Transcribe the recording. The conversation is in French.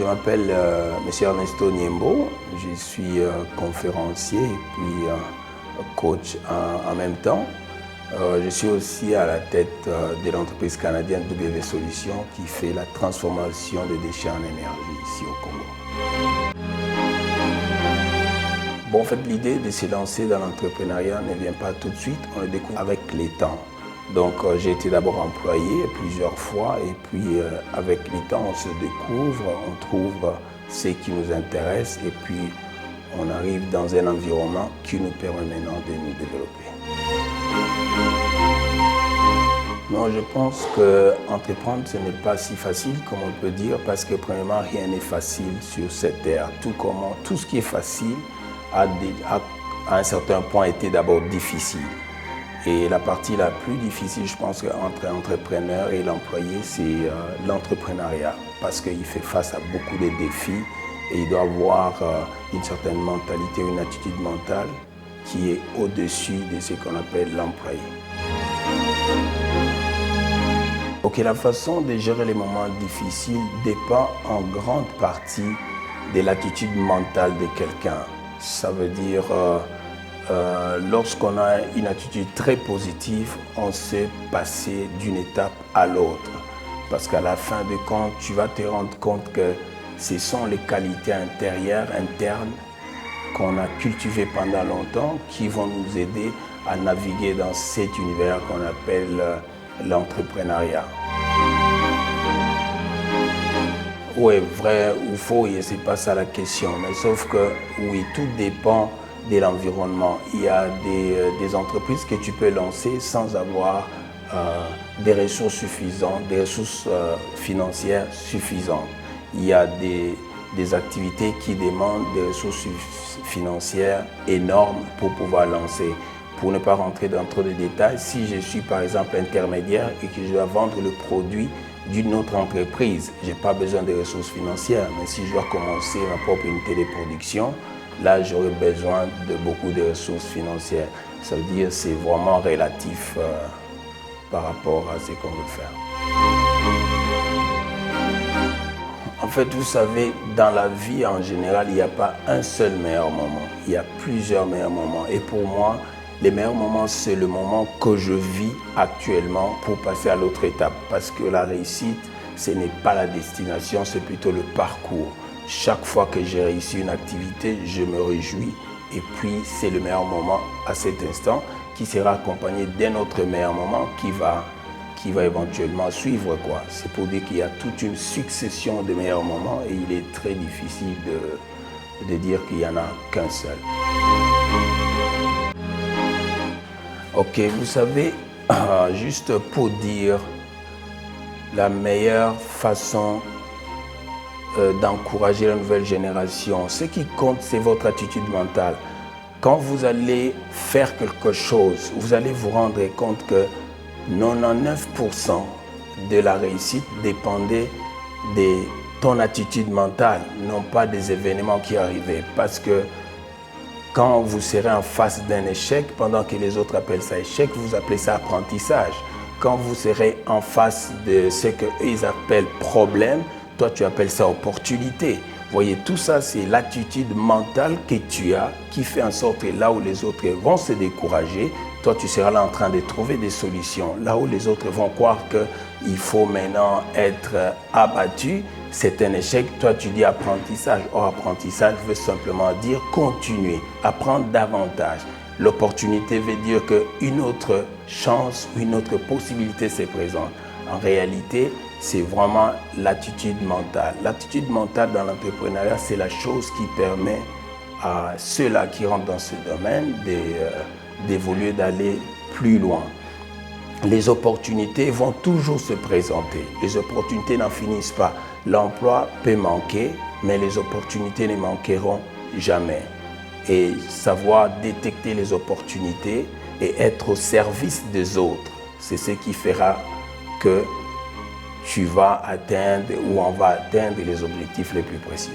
Je m'appelle M. Ernesto Niembo, je suis conférencier et puis coach en même temps. Je suis aussi à la tête de l'entreprise canadienne W Solutions qui fait la transformation des déchets en énergie ici au Congo. Bon, en fait, l'idée de se lancer dans l'entrepreneuriat ne vient pas tout de suite, on le découvre avec les temps. Donc j'ai été d'abord employé plusieurs fois et puis avec les temps on se découvre, on trouve ce qui nous intéresse et puis on arrive dans un environnement qui nous permet maintenant de nous développer. Non, je pense qu'entreprendre ce n'est pas si facile comme on peut dire parce que premièrement rien n'est facile sur cette terre. Tout ce qui est facile a à un certain point été d'abord difficile. Et la partie la plus difficile, je pense, entre l'entrepreneur et l'employé, c'est l'entrepreneuriat. Parce qu'il fait face à beaucoup de défis et il doit avoir une certaine mentalité, une attitude mentale qui est au-dessus de ce qu'on appelle l'employé. Ok, la façon de gérer les moments difficiles dépend en grande partie de l'attitude mentale de quelqu'un. Ça veut dire... lorsqu'on a une attitude très positive, on sait passer d'une étape à l'autre. Parce qu'à la fin de compte, tu vas te rendre compte que ce sont les qualités intérieures, internes, qu'on a cultivées pendant longtemps, qui vont nous aider à naviguer dans cet univers qu'on appelle l'entrepreneuriat. Oui, vrai ou faux, c'est pas ça la question. Mais sauf que, oui, tout dépend de l'environnement. Il y a des entreprises que tu peux lancer sans avoir des ressources suffisantes, des ressources financières suffisantes. Il y a des activités qui demandent des ressources financières énormes pour pouvoir lancer. Pour ne pas rentrer dans trop de détails, si je suis par exemple intermédiaire et que je dois vendre le produit d'une autre entreprise, je n'ai pas besoin de ressources financières, mais si je dois commencer ma propre unité de production, là, j'aurais besoin de beaucoup de ressources financières. Ça veut dire que c'est vraiment relatif par rapport à ce qu'on veut faire. En fait, vous savez, dans la vie en général, il n'y a pas un seul meilleur moment. Il y a plusieurs meilleurs moments. Et pour moi, les meilleurs moments, c'est le moment que je vis actuellement pour passer à l'autre étape. Parce que la réussite, ce n'est pas la destination, c'est plutôt le parcours. Chaque fois que j'ai réussi une activité, je me réjouis. Et puis, c'est le meilleur moment à cet instant qui sera accompagné d'un autre meilleur moment qui va éventuellement suivre, quoi. C'est pour dire qu'il y a toute une succession de meilleurs moments et il est très difficile de dire qu'il n'y en a qu'un seul. Ok, vous savez, juste pour dire la meilleure façon d'encourager la nouvelle génération. Ce qui compte, c'est votre attitude mentale. Quand vous allez faire quelque chose, vous allez vous rendre compte que 99% de la réussite dépendait de ton attitude mentale, non pas des événements qui arrivaient. Parce que quand vous serez en face d'un échec, pendant que les autres appellent ça échec, vous appelez ça apprentissage. Quand vous serez en face de ce qu'ils appellent problème, toi, tu appelles ça opportunité. Vous voyez, tout ça, c'est l'attitude mentale que tu as qui fait en sorte que là où les autres vont se décourager, toi, tu seras là en train de trouver des solutions. Là où les autres vont croire qu'il faut maintenant être abattu, c'est un échec. Toi, tu dis apprentissage. Or, apprentissage veut simplement dire continuer, apprendre davantage. L'opportunité veut dire qu'une autre chance, une autre possibilité se présente. En réalité, c'est vraiment l'attitude mentale. L'attitude mentale dans l'entrepreneuriat, c'est la chose qui permet à ceux-là qui rentrent dans ce domaine d'évoluer, d'aller plus loin. Les opportunités vont toujours se présenter. Les opportunités n'en finissent pas. L'emploi peut manquer, mais les opportunités ne manqueront jamais. Et savoir détecter les opportunités et être au service des autres, c'est ce qui fera que tu vas atteindre ou on va atteindre les objectifs les plus précieux.